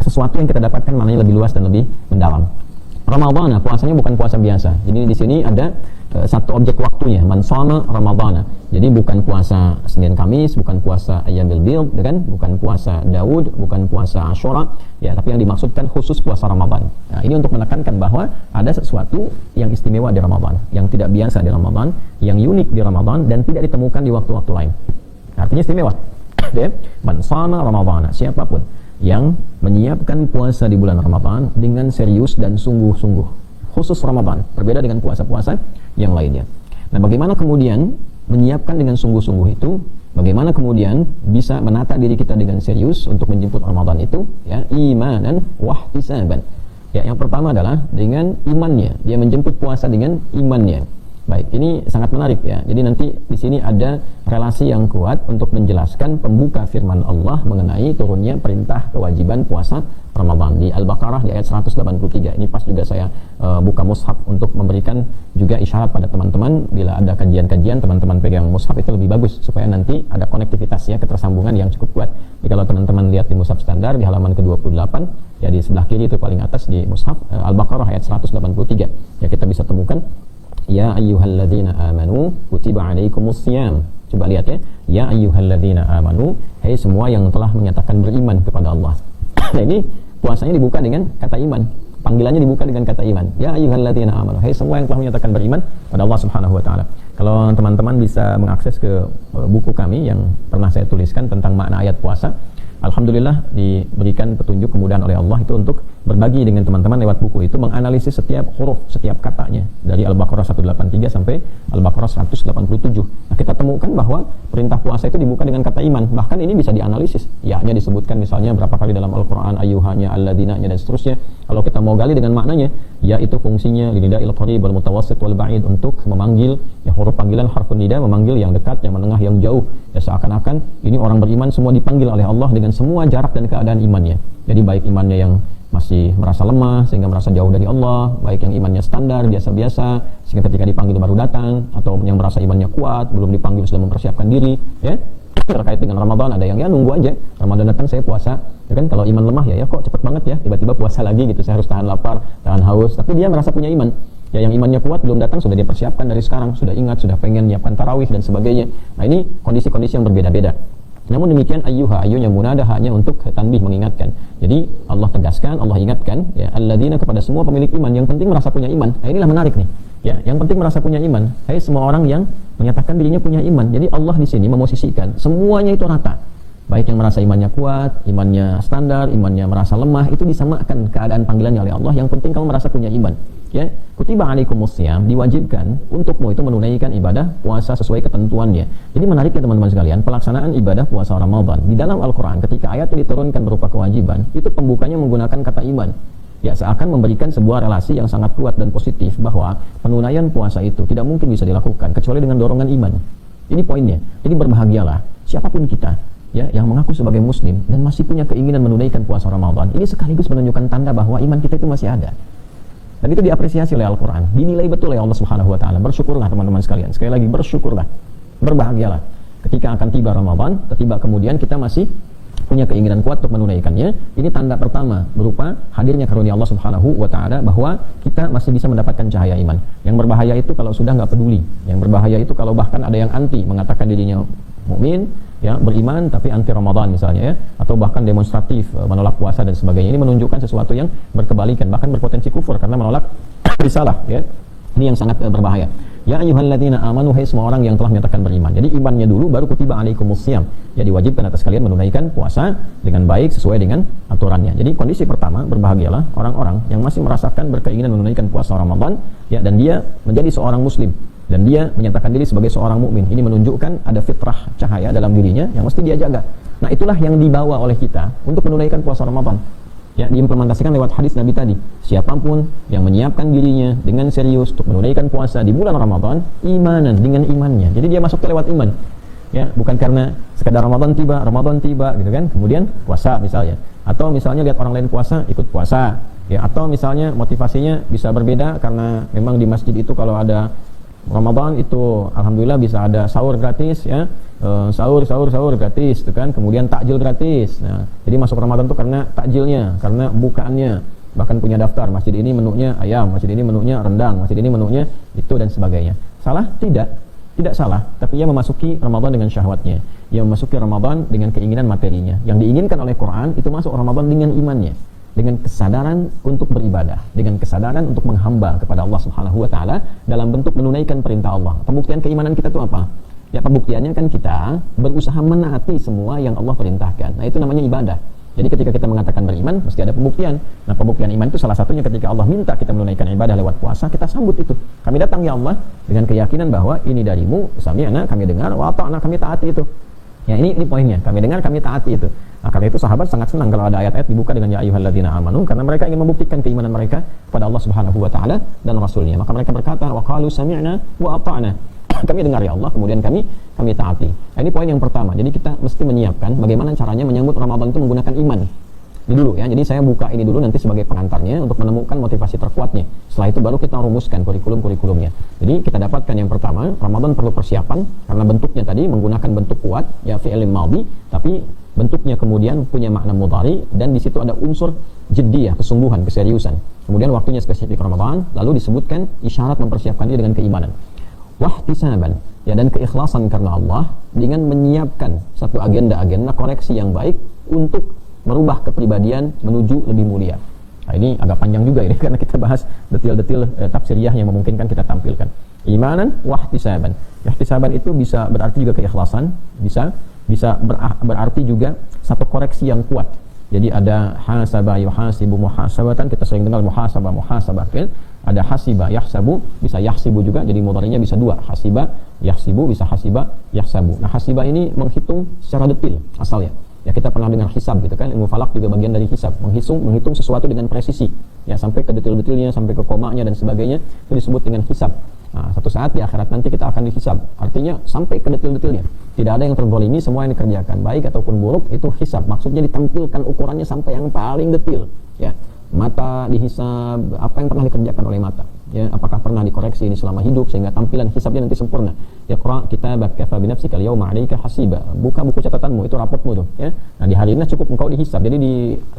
Speaker 2: sesuatu yang kita dapatkan maknanya lebih luas dan lebih mendalam. Ramadhan, puasanya bukan puasa biasa. Jadi di sini ada satu objek waktunya, man shoma Ramadhana. Jadi bukan puasa Senin Kamis, bukan puasa Ayyamil Bid, kan? Bukan puasa Daud, bukan puasa Asyura, ya, tapi yang dimaksudkan khusus puasa Ramadan. Nah, ini untuk menekankan bahwa ada sesuatu yang istimewa di Ramadan, yang tidak biasa di Ramadan, yang unik di Ramadan dan tidak ditemukan di waktu-waktu lain. Artinya istimewa. Ya, man shoma Ramadhana, siapapun yang menyiapkan puasa di bulan Ramadan dengan serius dan sungguh-sungguh, khusus Ramadan, berbeda dengan puasa-puasa yang lainnya. Nah, bagaimana kemudian menyiapkan dengan sungguh-sungguh itu? Bagaimana kemudian bisa menata diri kita dengan serius untuk menjemput Ramadan itu? Ya, imanan wahtisaban. Ya, yang pertama adalah dengan imannya. Dia menjemput puasa dengan imannya. Baik, ini sangat menarik ya. Jadi nanti di sini ada relasi yang kuat untuk menjelaskan pembuka firman Allah mengenai turunnya perintah kewajiban puasa Ramadan di Al-Baqarah di ayat 183. Ini pas juga saya buka mushaf untuk memberikan juga isyarat pada teman-teman bila ada kajian-kajian teman-teman pegang mushaf itu lebih bagus supaya nanti ada konektivitas ya, ketersambungan yang cukup kuat. Jadi kalau teman-teman lihat di mushaf standar di halaman ke-28 ya, di sebelah kiri itu paling atas di mushaf Al-Baqarah ayat 183 ya, kita bisa temukan ya ayyuhalladzina amanu kutiba alaikumusiyam. Coba lihat ya, ya ayyuhalladzina amanu, hai semua yang telah menyatakan beriman kepada Allah. Nah, ini puasanya dibuka dengan kata iman, panggilannya dibuka dengan kata iman, ya ayyuhalladzina amanu, hai semua yang telah menyatakan beriman pada Allah Subhanahu wa taala. Kalau teman-teman bisa mengakses ke buku kami yang pernah saya tuliskan tentang makna ayat puasa, alhamdulillah diberikan petunjuk kemudahan oleh Allah itu untuk berbagi dengan teman-teman lewat buku itu, menganalisis setiap huruf, setiap katanya dari Al-Baqarah 183 sampai Al-Baqarah 187. Nah, kita temukan bahwa perintah puasa itu dibuka dengan kata iman. Bahkan ini bisa dianalisis. Ya-nya disebutkan misalnya berapa kali dalam Al-Quran, ayyuhanya, alladina-nya dan seterusnya. Kalau kita mau gali dengan maknanya, ya itu fungsinya linida'il qarib wal mutawassit wal ba'id, untuk memanggil ya, huruf panggilan harfun nida, memanggil yang dekat, yang menengah, yang jauh. Ya seakan-akan ini orang beriman semua dipanggil oleh Allah dengan semua jarak dan keadaan imannya. Jadi baik imannya yang masih merasa lemah sehingga merasa jauh dari Allah, baik yang imannya standar biasa-biasa sehingga ketika dipanggil baru datang, atau yang merasa imannya kuat belum dipanggil sudah mempersiapkan diri ya. Terkait dengan Ramadan ada yang ya nunggu aja Ramadan datang saya puasa ya kan. Kalau iman lemah ya kok cepet banget ya tiba-tiba puasa lagi gitu, saya harus tahan lapar, tahan haus, tapi dia merasa punya iman ya. Yang imannya kuat belum datang sudah dia persiapkan dari sekarang, sudah ingat, sudah pengen nyiapkan tarawih dan sebagainya. Nah, ini kondisi-kondisi yang berbeda-beda. Namun demikian ayyunya munadah hanya untuk tanbih, mengingatkan. Jadi Allah tegaskan, Allah ingatkan ya alladzina, kepada semua pemilik iman, yang penting merasa punya iman. Nah, inilah menarik nih. Ya, yang penting merasa punya iman. Hai semua orang yang menyatakan dirinya punya iman. Jadi Allah di sini memosisikan semuanya itu rata. Baik yang merasa imannya kuat, imannya standar, imannya merasa lemah, itu disamakan keadaan panggilannya oleh Allah. Yang penting kamu merasa punya iman. Ya, kutiba alaikumusiyam, diwajibkan untukmu itu menunaikan ibadah puasa sesuai ketentuannya. Jadi menarik ya teman-teman sekalian, pelaksanaan ibadah puasa Ramadan di dalam Al-Quran ketika ayatnya diturunkan berupa kewajiban, itu pembukanya menggunakan kata iman. Ya, seakan memberikan sebuah relasi yang sangat kuat dan positif bahwa penunaian puasa itu tidak mungkin bisa dilakukan kecuali dengan dorongan iman. Ini poinnya. Jadi berbahagialah siapapun kita ya yang mengaku sebagai muslim dan masih punya keinginan menunaikan puasa Ramadan. Ini sekaligus menunjukkan tanda bahwa iman kita itu masih ada. Dan itu diapresiasi oleh Al-Quran, dinilai betul oleh Allah Subhanahu wa taala. Bersyukurlah teman-teman sekalian. Sekali lagi bersyukurlah. Berbahagialah ketika akan tiba Ramadan, tiba kemudian kita masih punya keinginan kuat untuk menunaikannya. Ini tanda pertama berupa hadirnya karunia Allah Subhanahu wa taala bahwa kita masih bisa mendapatkan cahaya iman. Yang berbahaya itu kalau sudah enggak peduli. Yang berbahaya itu kalau bahkan ada yang anti, mengatakan dirinya mukmin, ya beriman tapi anti Ramadan misalnya ya, atau bahkan demonstratif menolak puasa dan sebagainya. Ini menunjukkan sesuatu yang berkebalikan, bahkan berpotensi kufur karena menolak risalah ya. Ini yang sangat berbahaya. Ya ayyuhalladzina amanu, hai semua orang yang telah menyatakan beriman. Jadi imannya dulu baru kutiba alaikumusiyam. Ya diwajibkan atas kalian menunaikan puasa dengan baik sesuai dengan aturannya. Jadi kondisi pertama, berbahagialah orang-orang yang masih merasakan berkeinginan menunaikan puasa Ramadan, ya, dan dia menjadi seorang muslim dan dia menyatakan diri sebagai seorang mukmin. Ini menunjukkan ada fitrah cahaya dalam dirinya yang mesti dia jaga. Nah, itulah yang dibawa oleh kita untuk menunaikan puasa Ramadan. Ya, diimplementasikan lewat hadis Nabi tadi. Siapapun yang menyiapkan dirinya dengan serius untuk menunaikan puasa di bulan Ramadan, imanan, dengan imannya. Jadi dia masuk lewat iman. Ya, bukan karena sekadar Ramadan tiba gitu kan, kemudian puasa misalnya. Atau misalnya lihat orang lain puasa, ikut puasa. Ya, atau misalnya motivasinya bisa berbeda karena memang di masjid itu kalau ada Ramadan itu alhamdulillah bisa ada sahur gratis, ya. Sahur gratis itu kan, kemudian takjil gratis. Nah, jadi masuk Ramadan itu karena takjilnya, karena bukaannya. Bahkan punya daftar, masjid ini menunya ayam, masjid ini menunya rendang, masjid ini menunya itu dan sebagainya. Salah? Tidak salah, tapi ia memasuki Ramadan dengan syahwatnya. Ia memasuki Ramadan dengan keinginan materinya. Yang diinginkan oleh Quran itu masuk Ramadan dengan imannya, dengan kesadaran untuk beribadah, dengan kesadaran untuk menghamba kepada Allah Subhanahu wa taala dalam bentuk menunaikan perintah Allah. Pembuktian keimanan kita itu apa? Ya, pembuktiannya kan kita berusaha menaati semua yang Allah perintahkan. Nah, itu namanya ibadah. Jadi ketika kita mengatakan beriman, mesti ada pembuktian. Nah, pembuktian iman itu salah satunya ketika Allah minta kita menunaikan ibadah lewat puasa, kita sambut itu. Kami datang ya Allah dengan keyakinan bahwa ini darimu, sami'na, kami dengar, wa ata'na, kami taati itu. Ya, ini poinnya. Kami dengar, kami taati itu. Nah, karena itu sahabat sangat senang kalau ada ayat-ayat dibuka dengan ya ayyuhalladzina amanu, karena mereka ingin membuktikan keimanan mereka kepada Allah Subhanahu wa taala dan Rasulnya. Maka mereka berkata, wa qalu sami'na wa ata'na. Kami dengar ya Allah, kemudian kami taati. Nah, ini poin yang pertama. Jadi kita mesti menyiapkan bagaimana caranya menyambut Ramadan itu menggunakan iman. Ini dulu ya. Jadi saya buka ini dulu nanti sebagai pengantarnya untuk menemukan motivasi terkuatnya. Setelah itu baru kita rumuskan kurikulum-kurikulumnya. Jadi kita dapatkan yang pertama, Ramadan perlu persiapan karena bentuknya tadi menggunakan bentuk kuat ya fi'il madhi, tapi bentuknya kemudian punya makna mudhari dan di situ ada unsur jiddiyah, kesungguhan, keseriusan. Kemudian waktunya spesifik Ramadan, lalu disebutkan isyarat mempersiapkan diri dengan keimanan. Wahtisaban, ya, dan keikhlasan karena Allah dengan menyiapkan satu agenda koreksi yang baik untuk merubah kepribadian menuju lebih mulia. Nah, ini agak panjang juga ini karena kita bahas detil-detil tafsiriyah yang memungkinkan kita tampilkan. Imanan wahtisaban. Ihtisaban itu bisa berarti juga keikhlasan, bisa berarti juga satu koreksi yang kuat. Jadi ada hasaba yuhasibu muhasabatan, kita sering dengar muhasabah fi'il. Ada hasiba yahsabu, bisa yahsibu juga, jadi mudhari'nya bisa dua, hasiba yahsibu, bisa hasiba yahsabu. Nah, hasiba ini menghitung secara detil asalnya. Ya, kita pernah dengar hisab gitu kan, ilmu falak juga bagian dari hisab, menghitung sesuatu dengan presisi, ya, sampai ke detil-detilnya, sampai ke komanya dan sebagainya, itu disebut dengan hisab. Nah, satu saat di akhirat nanti kita akan dihisab, artinya sampai ke detil-detilnya. Tidak ada yang terzalimi, semua yang dikerjakan baik ataupun buruk itu hisab, maksudnya ditampilkan ukurannya sampai yang paling detil, ya. Mata dihisab, apa yang pernah dikerjakan oleh mata, ya, apakah pernah dikoreksi ini selama hidup sehingga tampilan hisabnya nanti sempurna. Iqra kitabaka kafa bi nafsika al-yawma 'alaika hasiba. Buka buku catatanmu, itu raportmu tuh, ya. Nah, di hari ini cukup engkau dihisab. Jadi di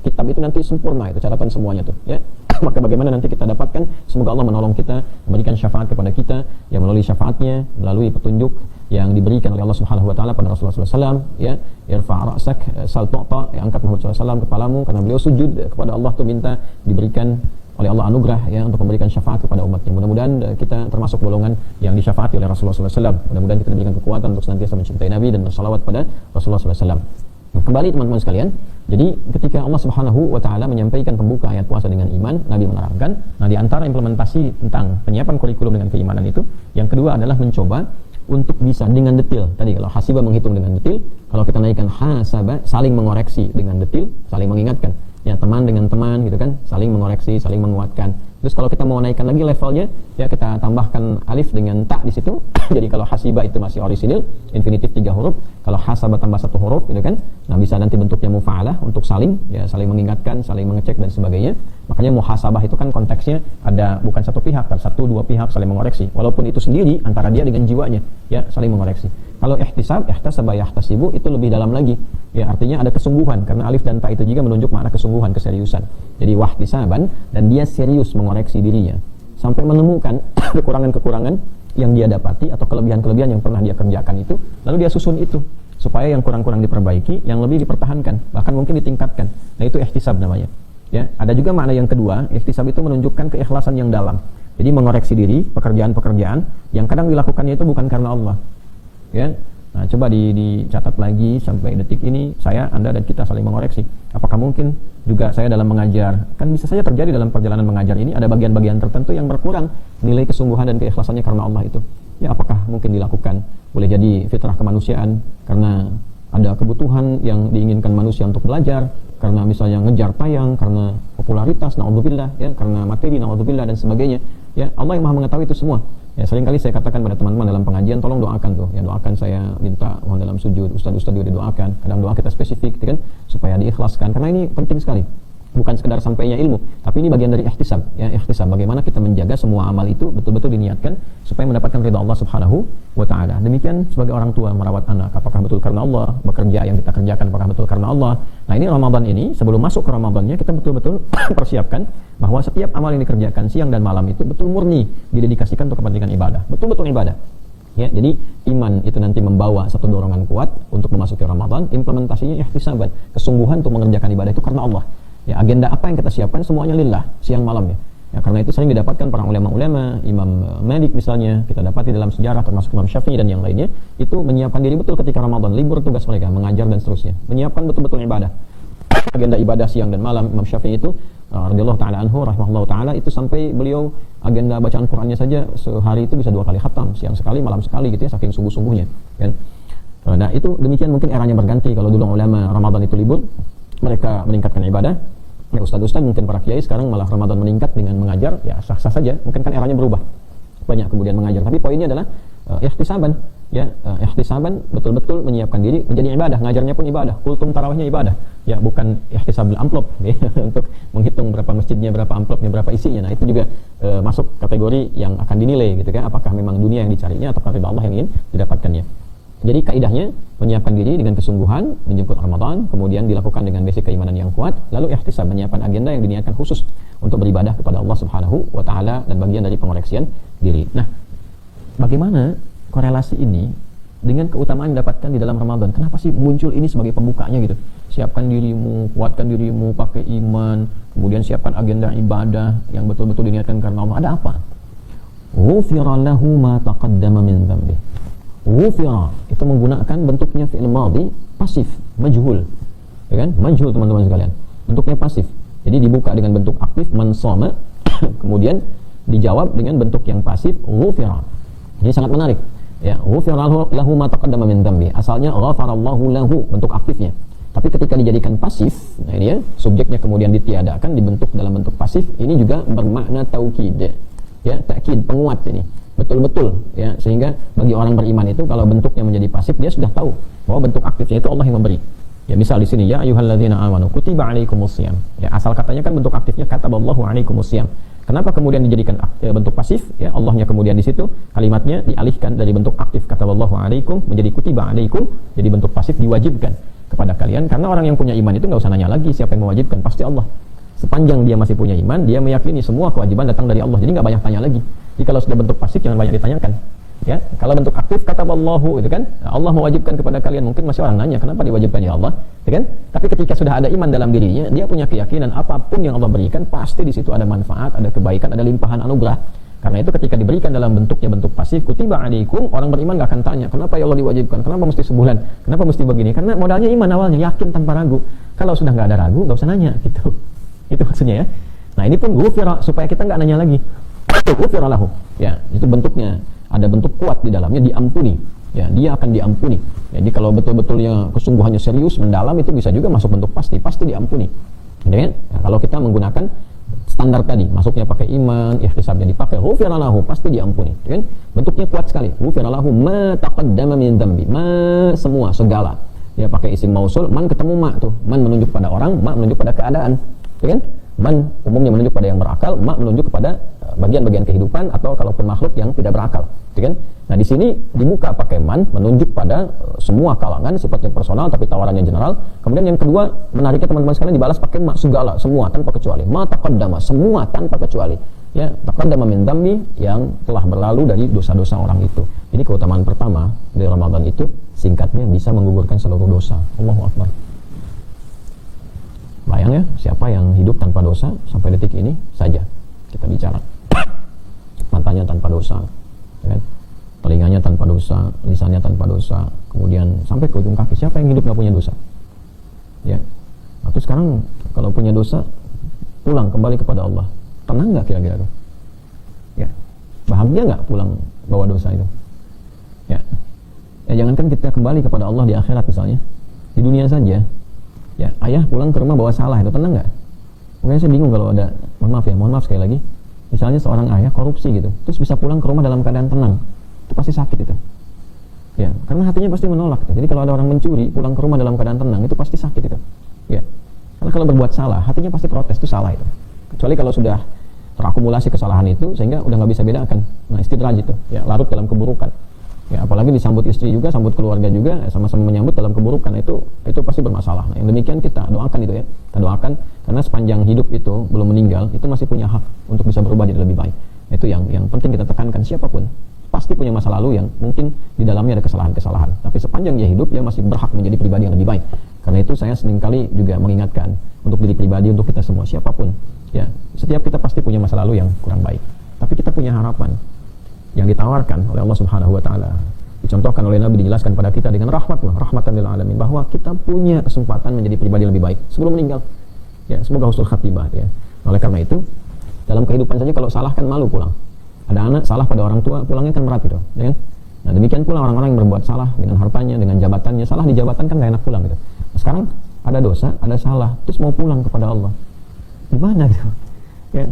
Speaker 2: kitab itu nanti sempurna itu catatan semuanya tuh, ya. Maka bagaimana nanti kita dapatkan? Semoga Allah menolong kita, memberikan syafaat kepada kita yang melalui syafaatnya, melalui petunjuk yang diberikan oleh Allah Subhanahu wa taala pada Rasulullah SAW, ya, irfa' ra'sak sal tu'ta, ya, angkat Muhammad SAW kepalamu, karena beliau sujud kepada Allah tuh minta diberikan oleh Allah anugerah, ya, untuk memberikan syafaat kepada umatnya. Mudah-mudahan kita termasuk golongan yang disyafaati oleh Rasulullah SAW. Mudah-mudahan kita diberikan kekuatan untuk senantiasa mencintai Nabi dan bersalawat pada Rasulullah SAW. Kembali teman-teman sekalian, jadi ketika Allah Subhanahu wa taala menyampaikan pembuka ayat puasa dengan iman, Nabi menerangkan, nah, di antara implementasi tentang penyiapan kurikulum dengan keimanan itu, yang kedua adalah mencoba untuk bisa dengan detil. Tadi kalau hasiba menghitung dengan detil, kalau kita naikkan hasaba, saling mengoreksi dengan detil, saling mengingatkan. Ya, teman dengan teman gitu kan, saling mengoreksi, saling menguatkan. Terus kalau kita mau naikkan lagi levelnya, ya, kita tambahkan alif dengan ta di situ. Jadi kalau hasiba itu masih orisinil, infinitif 3 huruf. Kalau hasaba tambah 1 huruf gitu kan. Nah, bisa nanti bentuknya mufa'alah untuk saling, ya, saling mengingatkan, saling mengecek dan sebagainya. Makanya muhasabah itu kan konteksnya ada bukan satu pihak, kan 1-2 pihak saling mengoreksi. Walaupun itu sendiri antara dia dengan jiwanya, ya, saling mengoreksi. Kalau ihtisab, ihtasaba yahtasibu itu lebih dalam lagi. Ya, artinya ada kesungguhan karena alif dan ta itu juga menunjuk makna kesungguhan, keseriusan. Jadi wahtisaban, dan dia serius mengoreksi dirinya sampai menemukan kekurangan-kekurangan yang dia dapati atau kelebihan-kelebihan yang pernah dia kerjakan itu, lalu dia susun itu supaya yang kurang-kurang diperbaiki, yang lebih dipertahankan, bahkan mungkin ditingkatkan. Nah, itu ihtisab namanya. Ya, ada juga makna yang kedua, ihtisab itu menunjukkan keikhlasan yang dalam. Jadi mengoreksi diri, pekerjaan-pekerjaan yang kadang dilakukannya itu bukan karena Allah. Ya. Nah, coba dicatat lagi sampai detik ini, Anda dan kita saling mengoreksi. Apakah mungkin juga saya dalam mengajar, kan bisa saja terjadi dalam perjalanan mengajar ini ada bagian-bagian tertentu yang berkurang nilai kesungguhan dan keikhlasannya karena Allah itu. Ya, apakah mungkin dilakukan? Boleh jadi fitrah kemanusiaan karena ada kebutuhan yang diinginkan manusia untuk belajar, karena misalnya ngejar tayang, karena popularitas, naudzubillah, ya, karena materi, naudzubillah, dan sebagainya. Ya, Allah yang Maha mengetahui itu semua. Ya, seringkali saya katakan pada teman-teman dalam pengajian, tolong doakan tuh. Ya, doakan, saya minta mohon dalam sujud, ustaz-ustaz juga didoakan. Kadang doa kita spesifik, kan, supaya diikhlaskan, karena ini penting sekali. Bukan sekedar sampainya ilmu, tapi ini bagian dari ihtisab. Ya, ihtisab, bagaimana kita menjaga semua amal itu betul-betul diniatkan supaya mendapatkan ridha Allah Subhanahu wa taala. Demikian sebagai orang tua merawat anak, apakah betul karena Allah? Bekerja yang kita kerjakan apakah betul karena Allah? Nah, ini Ramadan ini, sebelum masuk ke Ramadannya, kita betul-betul persiapkan bahwa setiap amal yang dikerjakan siang dan malam itu betul murni didedikasikan untuk kepentingan ibadah, betul-betul ibadah. Ya, jadi iman itu nanti membawa satu dorongan kuat untuk memasuki Ramadan. Implementasinya ihtisaban, kesungguhan untuk mengerjakan ibadah itu karena Allah. Ya, agenda apa yang kita siapkan semuanya lillah, siang malamnya. Ya, karena itu sering didapatkan para ulama-ulama, Imam Malik misalnya, kita dapati dalam sejarah termasuk Imam Syafi'i dan yang lainnya, itu menyiapkan diri betul ketika Ramadan, libur tugas mereka, mengajar dan seterusnya. Menyiapkan betul-betul ibadah. Agenda ibadah siang dan malam. Imam Syafi'i itu radhiyallahu taala anhu rahimahullahu taala itu sampai beliau agenda bacaan Qur'annya saja sehari itu bisa 2 kali khatam, siang sekali, malam sekali gitu ya, saking sungguh-sungguhnya, kan. Nah, itu demikian, mungkin eranya berganti. Kalau dulu ulama Ramadan itu libur, mereka meningkatkan ibadah. Ya, ustaz-ustaz mungkin para kiai sekarang malah Ramadan meningkat dengan mengajar, ya sah-sah saja, mungkin kan eranya berubah, banyak kemudian mengajar, tapi poinnya adalah ihtisaban, ya, ihtisaban, betul-betul menyiapkan diri menjadi ibadah, ngajarnya pun ibadah, kultum tarawihnya ibadah, ya, bukan ihtisab amplop ya, untuk menghitung berapa masjidnya, berapa amplopnya, berapa isinya. Nah, itu juga masuk kategori yang akan dinilai gitu kan, apakah memang dunia yang dicarinya atau ridha Allah yang ingin didapatkannya. Jadi kaidahnya menyiapkan diri dengan kesungguhan menjemput Ramadan, kemudian dilakukan dengan basic keimanan yang kuat, lalu ihtisab, menyiapkan agenda yang diniatkan khusus untuk beribadah kepada Allah Subhanahu wa taala dan bagian dari pengoreksian diri. Nah, bagaimana korelasi ini dengan keutamaan yang didapatkan di dalam Ramadan? Kenapa sih muncul ini sebagai pembukanya gitu? Siapkan dirimu, kuatkan dirimu pakai iman, kemudian siapkan agenda ibadah yang betul-betul diniatkan karena Allah. Ada apa? Ghufira lahu ma taqaddama min dzambi. Ghufira itu menggunakan bentuknya fi'il madhi pasif, majhul. Ya kan? Majhul, teman-teman sekalian. Bentuknya pasif. Jadi dibuka dengan bentuk aktif, man shoma, kemudian dijawab dengan bentuk yang pasif, ghufira. Ini sangat menarik. Ya, ghufira lahu ma taqaddama min dzambi. Asalnya ghafarallahu lahu, bentuk aktifnya. Tapi ketika dijadikan pasif, nah ini ya, subjeknya kemudian ditiadakan, dibentuk dalam bentuk pasif, ini juga bermakna taukid. Ya, takkid, penguat ini. Betul-betul, ya, sehingga bagi orang beriman itu kalau bentuknya menjadi pasif, dia sudah tahu bahwa bentuk aktifnya itu Allah yang memberi. Ya, misal di sini, ya ayyuhalladzina amanu kutiba alaikumusiyam. Ya, asal katanya kan bentuk aktifnya kataballahu alaikumusiyam. Kenapa kemudian dijadikan bentuk pasif? Ya, Allahnya kemudian di situ kalimatnya dialihkan dari bentuk aktif kataballahu alaikum menjadi kutiba alaikum, jadi bentuk pasif diwajibkan kepada kalian, karena orang yang punya iman itu enggak usah nanya lagi siapa yang mewajibkan, pasti Allah. Sepanjang dia masih punya iman, dia meyakini semua kewajiban datang dari Allah, jadi enggak banyak tanya lagi. Jadi kalau sudah bentuk pasif jangan banyak ditanyakan. Ya, kalau bentuk aktif kataballahu itu kan Allah mewajibkan kepada kalian, mungkin masih orang nanya kenapa diwajibkan ya Allah, ya kan? Tapi ketika sudah ada iman dalam dirinya, dia punya keyakinan apapun yang Allah berikan pasti di situ ada manfaat, ada kebaikan, ada limpahan anugerah. Karena itu ketika diberikan dalam bentuknya bentuk pasif, kutiba alaikum, orang beriman enggak akan tanya kenapa ya Allah diwajibkan, kenapa mesti sebulan, kenapa mesti begini, karena modalnya iman awalnya, yakin tanpa ragu. Kalau sudah enggak ada ragu, enggak usah nanya gitu. Itu maksudnya ya. Nah, ini pun ghufira supaya kita enggak nanya lagi. Ghufira lahu. Ya, itu bentuknya. Ada bentuk kuat di dalamnya, diampuni. Ya, dia akan diampuni. Jadi kalau betul-betulnya kesungguhannya serius, mendalam, itu bisa juga masuk bentuk pasti diampuni. Ya, nah, kalau kita menggunakan standar tadi, masuknya pakai iman, ihtisabnya dipakai, ghufira lahu, pasti diampuni. Ya, bentuknya kuat sekali. Ghufira lahu ma taqaddama min dzambi. Ma, semua, segala. Ya, pakai isim mausul, man ketemu ma tuh. Man menunjuk pada orang, ma menunjuk pada keadaan. Ya kan? Man umumnya menunjuk pada yang berakal, ma menunjuk kepada bagian-bagian kehidupan atau kalaupun makhluk yang tidak berakal, gitu kan? Nah, di sini dibuka pakai man menunjuk pada semua kalangan, sifatnya personal tapi tawarannya general. Kemudian yang kedua, menariknya teman-teman sekalian dibalas pakai ma, segala, semua tanpa kecuali. Ma taqaddama, semua tanpa kecuali. Ya, taqaddama min dzambi, yang telah berlalu dari dosa-dosa orang itu. Jadi keutamaan pertama dari Ramadan itu singkatnya bisa menggugurkan seluruh dosa. Allahu Akbar. Bayang ya, siapa yang hidup tanpa dosa sampai detik ini saja kita bicara. matanya tanpa dosa, ya kan? Telinganya tanpa dosa, lisannya tanpa dosa, kemudian sampai ke ujung kaki. Siapa yang hidup nggak punya dosa? Ya. Atau sekarang kalau punya dosa, pulang kembali kepada Allah, tenang nggak kira-kira tuh? Ya, bahagia nggak pulang bawa dosa itu? Ya, jangankan kita kembali kepada Allah di akhirat misalnya, di dunia saja. Ya, ayah pulang ke rumah bawa salah, itu tenang nggak? Makanya saya bingung kalau ada, mohon maaf sekali lagi, misalnya seorang ayah korupsi gitu, terus bisa pulang ke rumah dalam keadaan tenang, itu pasti sakit itu. Ya, karena hatinya pasti menolak. Jadi kalau ada orang mencuri pulang ke rumah dalam keadaan tenang, itu pasti sakit itu. Ya, karena kalau berbuat salah, hatinya pasti protes, itu salah itu. Kecuali kalau sudah terakumulasi kesalahan itu sehingga udah nggak bisa bedakan. Nah, istidraj itu, ya, larut dalam keburukan. Ya, apalagi disambut istri juga, sambut keluarga juga, ya, sama-sama menyambut dalam keburukan, itu pasti bermasalah. Nah, yang demikian kita doakan itu ya. Kita doakan karena sepanjang hidup itu belum meninggal, itu masih punya hak untuk bisa berubah jadi lebih baik. Itu yang penting kita tekankan. Siapapun pasti punya masa lalu yang mungkin di dalamnya ada kesalahan-kesalahan. Tapi sepanjang dia hidup, dia masih berhak menjadi pribadi yang lebih baik. Karena itu saya seringkali juga mengingatkan untuk diri pribadi, untuk kita semua, siapapun. Ya, setiap kita pasti punya masa lalu yang kurang baik. Tapi kita punya harapan yang ditawarkan oleh Allah Subhanahu wa taala. Dicontohkan oleh Nabi, dijelaskan pada kita dengan rahmatan lil alamin, bahwa kita punya kesempatan menjadi pribadi yang lebih baik sebelum meninggal. Ya, semoga husnul khatimah ya. Oleh karena itu, dalam kehidupan saja kalau salah kan malu pulang. Ada anak salah pada orang tua, pulangnya kan berat gitu, ya kan? Nah, demikian pula orang-orang yang berbuat salah dengan hartanya, dengan jabatannya. Salah di jabatan kan gak enak pulang gitu. Nah, sekarang ada dosa, ada salah, terus mau pulang kepada Allah. Gimana gitu? Ya.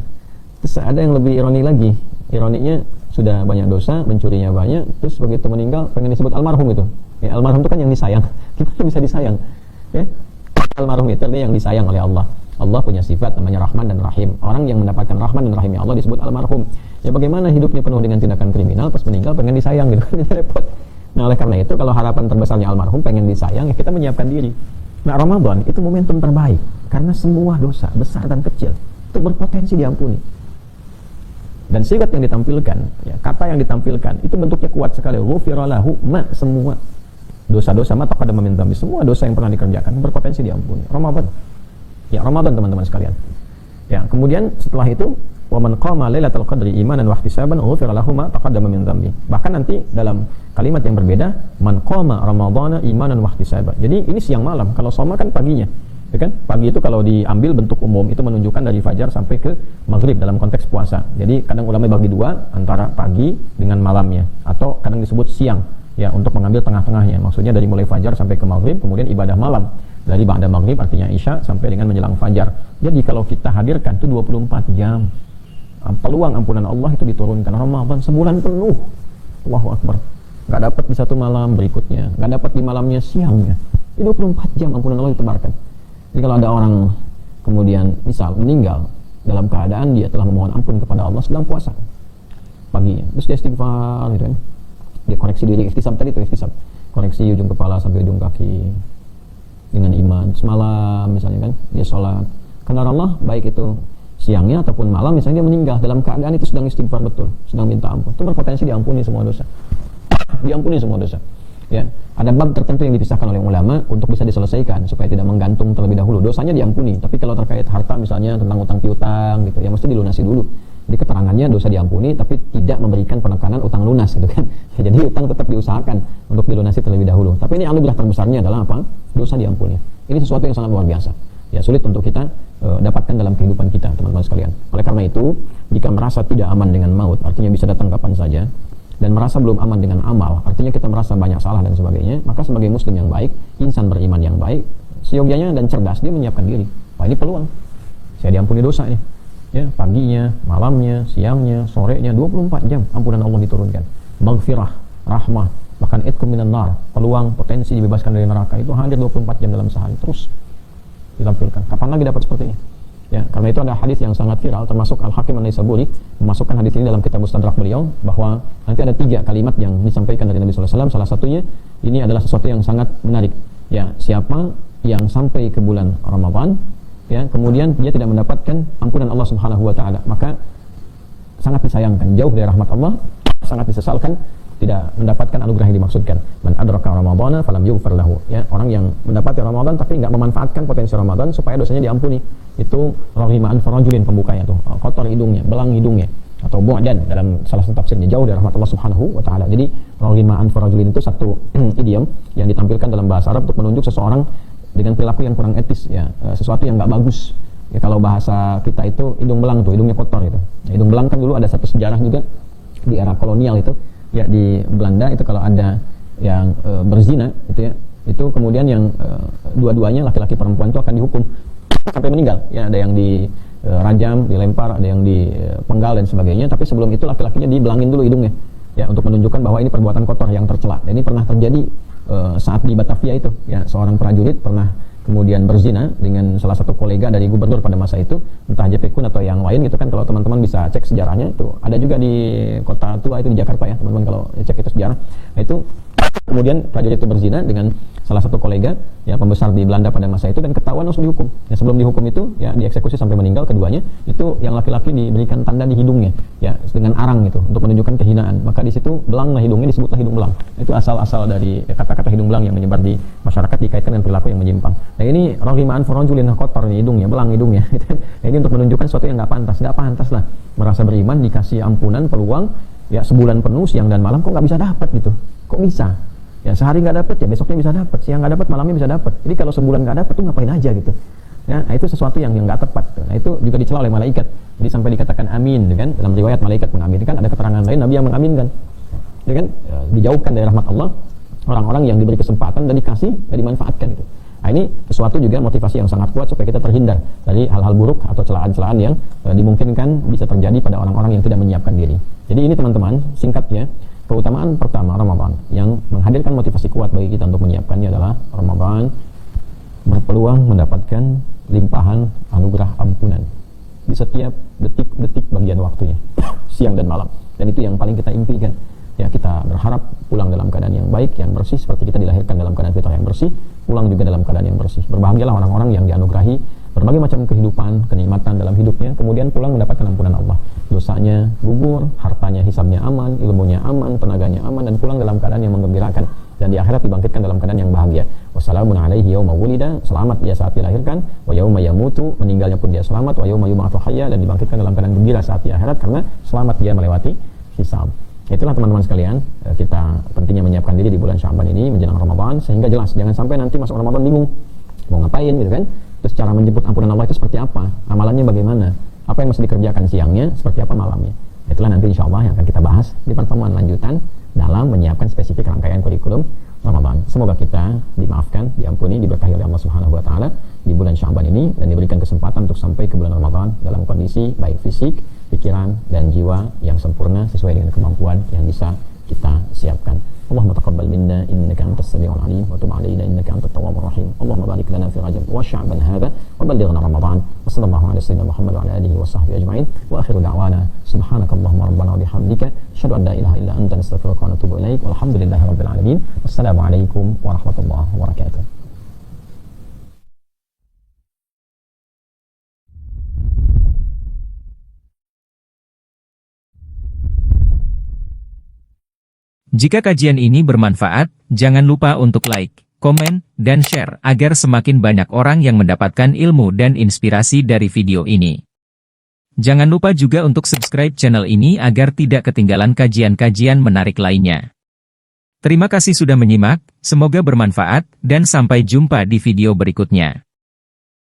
Speaker 2: Terus ada yang lebih ironi lagi. Ironinya sudah banyak dosa, mencurinya banyak, terus begitu meninggal pengen disebut almarhum gitu. Ya, almarhum itu kan yang disayang. Gimana bisa disayang? Ya. Almarhum itu artinya yang disayang oleh Allah. Allah punya sifat namanya Rahman dan Rahim. Orang yang mendapatkan Rahman dan Rahimnya Allah disebut almarhum. Ya, bagaimana hidupnya penuh dengan tindakan kriminal, pas meninggal pengen disayang gitu kan, repot. Nah, oleh karena itu kalau harapan terbesarnya almarhum pengen disayang, ya kita menyiapkan diri. Nah, Ramadan itu momentum terbaik karena semua dosa besar dan kecil itu berpotensi diampuni. Dan sigat yang ditampilkan, ya, kata yang ditampilkan itu bentuknya kuat sekali. Ghufira lahu ma, semua dosa-dosa ma taqaddama min dzambi, semua dosa yang pernah dikerjakan berpotensi diampuni. Ramadan. Ya, Ramadan teman-teman sekalian. Ya, kemudian setelah itu wa man qama lailatul qadri imanan wa ihtisaban ghufira lahu ma taqaddama min dzambi. Bahkan nanti dalam kalimat yang berbeda, man qama ramadhana imanan wa ihtisaban. Jadi ini siang malam, kalau shoma kan paginya. Ya kan? Pagi itu kalau diambil bentuk umum itu menunjukkan dari fajar sampai ke maghrib dalam konteks puasa. Jadi kadang ulama bagi dua antara pagi dengan malamnya, atau kadang disebut siang ya untuk mengambil tengah-tengahnya. Maksudnya dari mulai fajar sampai ke maghrib, kemudian ibadah malam dari ba'da maghrib artinya isya sampai dengan menjelang fajar. Jadi kalau kita hadirkan itu 24 jam, peluang ampunan Allah itu diturunkan. Ramadan sebulan penuh, Allahu Akbar. Gak dapat di satu malam berikutnya, gak dapat di malamnya siangnya. Di 24 jam ampunan Allah ditebarkan. Jadi kalau ada orang kemudian misal meninggal dalam keadaan dia telah memohon ampun kepada Allah sedang puasa paginya, terus dia istighfar gitu kan, dia koreksi diri, ihtisab tadi itu ihtisab, koreksi ujung kepala sampai ujung kaki dengan iman. Semalam misalnya kan dia sholat karena Allah, baik itu siangnya ataupun malam, misalnya dia meninggal dalam keadaan itu sedang istighfar betul, sedang minta ampun, itu berpotensi diampuni semua dosa. Diampuni semua dosa. Ya, ada bab tertentu yang dipisahkan oleh ulama untuk bisa diselesaikan supaya tidak menggantung terlebih dahulu. Dosanya diampuni, tapi kalau terkait harta misalnya tentang utang piutang gitu, ya mesti dilunasi dulu. Jadi keterangannya dosa diampuni tapi tidak memberikan penekanan utang lunas gitu kan. Ya, jadi utang tetap diusahakan untuk dilunasi terlebih dahulu. Tapi ini anugerah terbesarnya adalah apa? Dosa diampuni. Ini sesuatu yang sangat luar biasa. Ya, sulit untuk kita dapatkan dalam kehidupan kita, teman-teman sekalian. Oleh karena itu, jika merasa tidak aman dengan maut, artinya bisa datang kapan saja, dan merasa belum aman dengan amal, artinya kita merasa banyak salah dan sebagainya, maka sebagai muslim yang baik, insan beriman yang baik, seyogyanya dan cerdas dia menyiapkan diri. Wah, ini peluang, saya diampuni dosa nih. Ya, paginya, malamnya, siangnya, sorenya, 24 jam ampunan Allah diturunkan. Maghfirah, rahmah, bahkan itqum minan nar, peluang, potensi dibebaskan dari neraka itu hadir 24 jam dalam sehari, terus ditampilkan. Kapan lagi dapat seperti ini? Ya, karena itu ada hadis yang sangat viral, termasuk Al-Hakim An-Naisaburi memasukkan hadis ini dalam kitab Mustadrak beliau, bahwa nanti ada 3 kalimat yang disampaikan dari Nabi SAW. Salah satunya ini adalah sesuatu yang sangat menarik. Ya, siapa yang sampai ke bulan Ramadan, ya, kemudian dia tidak mendapatkan ampunan Allah Subhanahu wa taala, maka sangat disayangkan, jauh dari rahmat Allah, sangat disesalkan, tidak mendapatkan anugerah yang dimaksudkan. Man adraka ramadhana falam yughfar lahu. Ya, orang yang mendapati Ramadan tapi enggak memanfaatkan potensi Ramadan supaya dosanya diampuni. Itu raghima an farajulin, pembukanya tuh, kotor hidungnya, belang hidungnya, atau bu'dan dalam salah satu tafsirnya, jauh dari rahmat Allah Subhanahu wa taala. Jadi raghima anfu rajulin itu satu idiom yang ditampilkan dalam bahasa Arab untuk menunjuk seseorang dengan perilaku yang kurang etis, ya, sesuatu yang nggak bagus. Ya, kalau bahasa kita itu hidung belang tuh, hidungnya kotor itu. Ya, hidung belang kan dulu ada satu sejarah juga di era kolonial itu, ya, di Belanda itu kalau ada yang berzina itu, ya, itu kemudian yang dua-duanya laki-laki perempuan itu akan dihukum sampai meninggal. Ya, ada yang dirajam, dilempar, ada yang dipenggal dan sebagainya. Tapi sebelum itu laki-lakinya dibelangin dulu hidungnya, ya, untuk menunjukkan bahwa ini perbuatan kotor yang tercela. Dan ini pernah terjadi saat di Batavia itu, ya, seorang prajurit pernah kemudian berzina dengan salah satu kolega dari gubernur pada masa itu, entah JP Kun atau yang lain gitu kan. Kalau teman-teman bisa cek sejarahnya, itu ada juga di kota tua itu di Jakarta, ya teman-teman, kalau cek itu sejarah. Nah, itu kemudian prajurit itu berzina dengan salah satu kolega, ya, pembesar di Belanda pada masa itu, dan ketahuan langsung dihukum. Ya, sebelum dihukum itu, ya, dieksekusi sampai meninggal keduanya. Itu yang laki-laki diberikan tanda di hidungnya, ya, dengan arang gitu untuk menunjukkan kehinaan. Maka di situ belanglah hidungnya, disebutlah hidung belang. Itu asal-asal dari kata-kata hidung belang yang menyebar di masyarakat dikaitkan dengan perilaku yang menyimpang. Nah, ini raghima anfu rajulin, kotor nih hidungnya, belang hidungnya. Nah, ini untuk menunjukkan sesuatu yang nggak pantas lah. Merasa beriman, dikasih ampunan, peluang, ya, sebulan penuh siang dan malam, kok nggak bisa dapat gitu? Kok bisa? Ya, sehari nggak dapat, ya besoknya bisa dapat, siang nggak dapat, malamnya bisa dapat. Jadi kalau sebulan nggak dapat tuh ngapain aja gitu? Ya, nah, itu sesuatu yang nggak tepat. Nah, itu juga dicela oleh malaikat. Jadi sampai dikatakan amin, kan? Dalam riwayat malaikat mengaminkan, ada keterangan lain Nabi yang mengaminkan. Ya kan? Ya, dijauhkan dari rahmat Allah orang-orang yang diberi kesempatan dan dikasih dan dimanfaatkan gitu. Nah, ini sesuatu juga motivasi yang sangat kuat supaya kita terhindar dari hal-hal buruk atau celaan-celaan yang dimungkinkan bisa terjadi pada orang-orang yang tidak menyiapkan diri. Jadi ini teman-teman, singkatnya, keutamaan pertama Ramadan yang menghadirkan motivasi kuat bagi kita untuk menyiapkannya adalah Ramadan berpeluang mendapatkan limpahan anugerah ampunan di setiap detik-detik bagian waktunya, siang dan malam. Dan itu yang paling kita impikan. Ya, kita berharap pulang dalam keadaan yang baik, yang bersih, seperti kita dilahirkan dalam keadaan fitrah yang bersih, pulang juga dalam keadaan yang bersih. Berbahagialah orang-orang yang dianugerahi berbagai macam kehidupan, kenikmatan dalam hidupnya, kemudian pulang mendapatkan ampunan Allah. Dosanya gugur, hartanya, hisabnya aman, ilmunya aman, tenaganya aman, dan pulang dalam keadaan yang menggembirakan. Dan di akhirat dibangkitkan dalam keadaan yang bahagia. Wassalamun alaihi yauma wulida, selamat dia saat dilahirkan, wa yauma yamutu, meninggalnya pun dia selamat, wa yauma yub'atsu hayya, dan dibangkitkan dalam keadaan gembira saat di akhirat karena selamat dia melewati hisab. Itulah teman-teman sekalian, kita pentingnya menyiapkan diri di bulan Sya'ban ini menjelang Ramadan sehingga jelas, jangan sampai nanti masuk Ramadan bingung mau ngapain gitu kan. Terus cara menjemput ampunan Allah itu seperti apa, amalannya bagaimana, apa yang mesti dikerjakan siangnya, seperti apa malamnya. Itulah nanti insya Allah yang akan kita bahas di pertemuan lanjutan dalam menyiapkan spesifik rangkaian kurikulum Ramadan. Semoga kita dimaafkan, diampuni, diberkahi oleh Allah Subhanahu wa taala di bulan Sya'ban ini, dan diberikan kesempatan untuk sampai ke bulan Ramadan dalam kondisi baik fisik, pikiran, dan jiwa yang sempurna sesuai dengan kemampuan yang bisa kita siapkan. Allahumma taqabbal minna innaka antas samiul alim wa tub alaina innaka antat tawwabur rahim. Allahumma barik lana fi Rajab wa Sya'ban hadha wa ballighna Ramadan. Wa sallallahu ala sayyidina Muhammad wa ala alihi wa sahbihi ajma'in. Wa akhiru da'wana subhanakallahumma rabbana wa bihamdika asyhadu an la ilaha illa anta nastaghfiruka wa natubu ilaik. Walhamdulillahi rabbil alamin. Wassalamu alaikum warahmatullahi wabarakatuh.
Speaker 1: Jika kajian ini bermanfaat, jangan lupa untuk like, komen, dan share agar semakin banyak orang yang mendapatkan ilmu dan inspirasi dari video ini. Jangan lupa juga untuk subscribe channel ini agar tidak ketinggalan kajian-kajian menarik lainnya. Terima kasih sudah menyimak, semoga bermanfaat, dan sampai jumpa di video berikutnya.